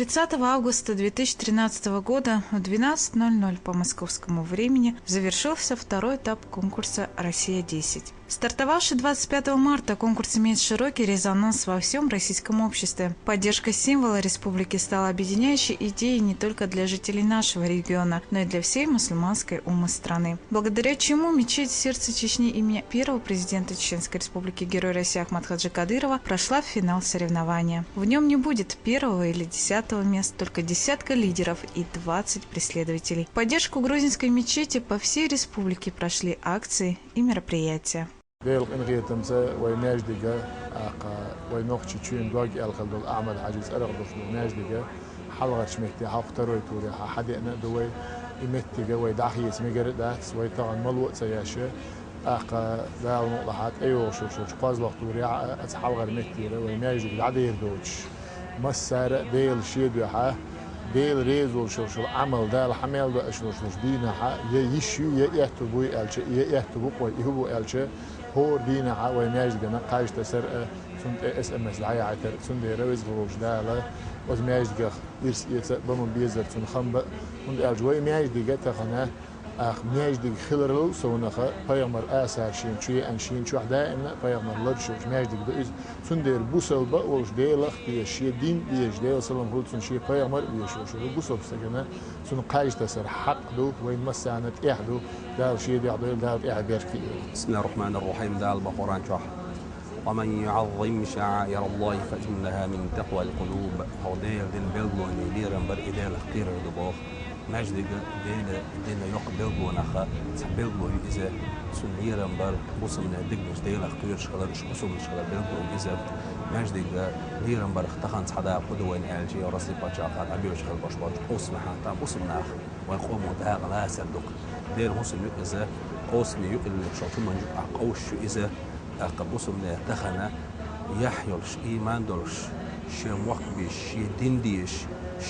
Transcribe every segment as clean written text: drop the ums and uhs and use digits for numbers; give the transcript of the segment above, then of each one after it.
30 августа 2013 года в 12:00 по московскому времени завершился второй этап конкурса «Россия-10». Стартовавший 25 марта, конкурс имеет широкий резонанс во всем российском обществе. Поддержка символа республики стала объединяющей идеей не только для жителей нашего региона, но и для всей мусульманской уммы страны. Благодаря чему мечеть «Сердце Чечни» имени первого президента Чеченской республики Героя России Ахмада Хаджи Кадырова прошла в финал соревнования. В нем не будет первого или 10-го мест, только десятка лидеров и 20 преследователей. В поддержку грузинской мечети по всей республике прошли акции и мероприятия. ديل إنغيتمسا ويناجدقة وينوخشي تشوين دوغي الخلدول أعمل عجيز أرغدوش ناجدقة حلغة شمكتي حاقتروي توري حديقنا دوي إمتقة ويداخي اسمي قرد داكس ويطغن ملوط سياشة دال نقطحات أيوه شو قازلق توري حلغة مكتيرة ويناجدقة عدير دوش مسارة ديل شيدو ديل ريزول شو عمل دال حمل دو شو دينا يشيو يهتبوي ألشة يهتبو قوي يهبو ألشة هو دينا ويناجدقة قايش تسر سنت SMS العيا عتر سنت رويز غروش دالا وزماجدقة يرس بمن بيزر سن خنبة سنت ألجوي ماجدقة تخنا ماجدقة خلرلو سونخة بيغمر آسار شين شوي أنشين شو دائما بيغمر لرشوش ماجدقة إز سنت بوسل بقولش ديلخ بيشي دين بيش ديل سلم خلود سن شي بيغمر بيشوش بوسل سجنا سن قايش تسر حق دو وين مسانت إحدو دال شي دال إعبير كتير. بسم الله الرحمن الرحيم. دال بقران شح ومن يعظم شعائر الله فإنها من تقوى القلوب. هوديل دين بيلبو نيليرن بر إدال خير دبوخ ماجدق دين يق بيلبو نخا بيلبو إذا سنيرن بر بوسمنا دقش ديل خير شغل بوسم شغل بيلبو إذا ماجدق ليرن بر اختخان صدا قدوين ألجي ورسي باتشا قاد عبير شغل باش أسمح تام بوسمنا ويقوم داغ لا سردق دير مسلم إذا قوسمي يقل شو من قوش إذا قبوسم نه دخنا يحيلش إيمان دلش شيء مخبي شيء دين ديش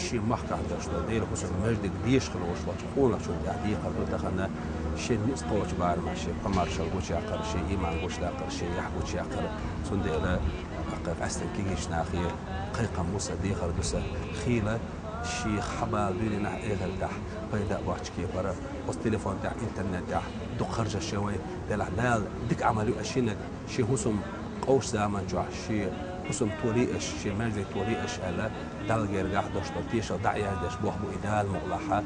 شيء محكم دلش دير قوسم مجد ديش خلوش واش قولا شو يعني قبل دخنا شيء نسقوش بار ما شيء قمر شو قوش يعقر شيء إيمان قوش يعقر شيء يحقوش يعقر سنديلا أقف عستن كيش ناخير قيقة موسى ديخر دوسة خيلة شي حبال دوني نح إيغل تاع بيدا باشكي برا والتليفون تاع إنترنت تاع دق خرج الشوي دلع دال ديك عملوا أشينك شي هسم قوش زمان جوا شي هسم توريش شي ماجد توريش على دال غير قاعد دوش تيش دعيا دش بوح بو إدال مغلحة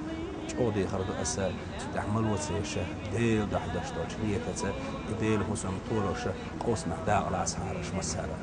شودي خردو أسا تعمل وسيشة ديل دح دش دوش نيكتة ديل هسم تورش قوس محدا على أسعارش مسارة.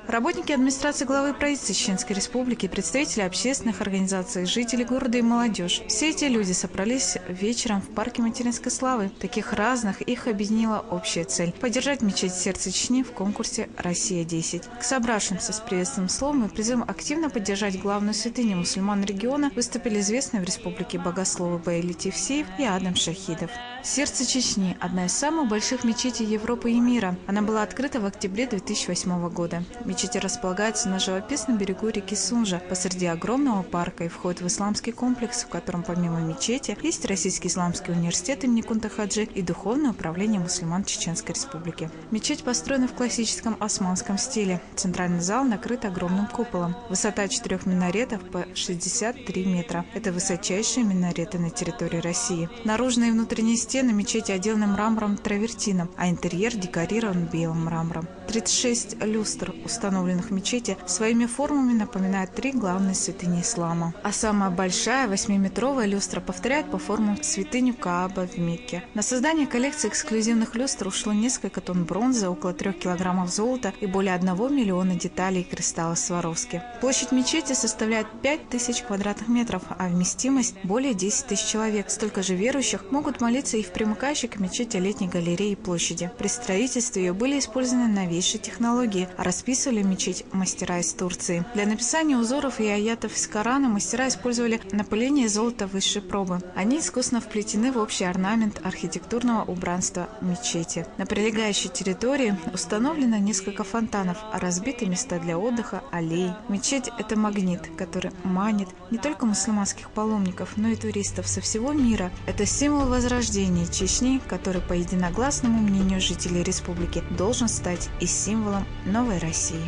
Работники администрации главы правительства Чеченской Республики, представители общественных организаций, жители города и молодежь. Все эти люди собрались вечером в парке Материнской славы. Таких разных их объединила общая цель – поддержать мечеть «Сердце Чечни» в конкурсе «Россия-10». К собравшимся с приветственным словом и призывом активно поддержать главную святыню мусульман региона выступили известные в республике богословы Баили Тевсеев и Адам Шахидов. «Сердце Чечни» – одна из самых больших мечетей Европы и мира. Она была открыта в октябре 2008 года. Мечеть располагается на живописном берегу реки Сунжа посреди огромного парка и входит в исламский комплекс, в котором помимо мечети есть Российский исламский университет имени Кунта Хаджи и Духовное управление мусульман Чеченской Республики. Мечеть построена в классическом османском стиле. Центральный зал накрыт огромным куполом. Высота 4 минаретов по 63 метра. Это высочайшие минареты на территории России. Наружные и внутренние стены мечети отделаны мрамором травертином, а интерьер декорирован белым мрамором. 36 люстр, установленных в мечети, своими формами напоминают 3 главные святыни ислама. А самая большая 8-метровая люстра повторяет по формам святыню Кааба в Мекке. На создание коллекции эксклюзивных люстр ушло несколько тонн бронзы, около 3 килограммов золота и более 1 миллиона деталей и кристаллов Сваровски. Площадь мечети составляет 5000 квадратных метров, а вместимость более 10 000 человек. Столько же верующих могут молиться и в примыкающей к мечети летней галерее и площади. При строительстве ее были использованы новейшие технологии, а расписывали мечеть мастера из Турции. Для написания узоров и аятов из Корана мастера использовали напыление золота высшей пробы. Они искусно вплетены в общий орнамент архитектурного убранства мечети. На прилегающей территории установлено несколько фонтанов, а разбиты места для отдыха, аллеи. Мечеть – это магнит, который манит не только мусульманских паломников, но и туристов со всего мира. Это символ возрождения Чечни, который, по единогласному мнению жителей республики, должен стать и символом новой России.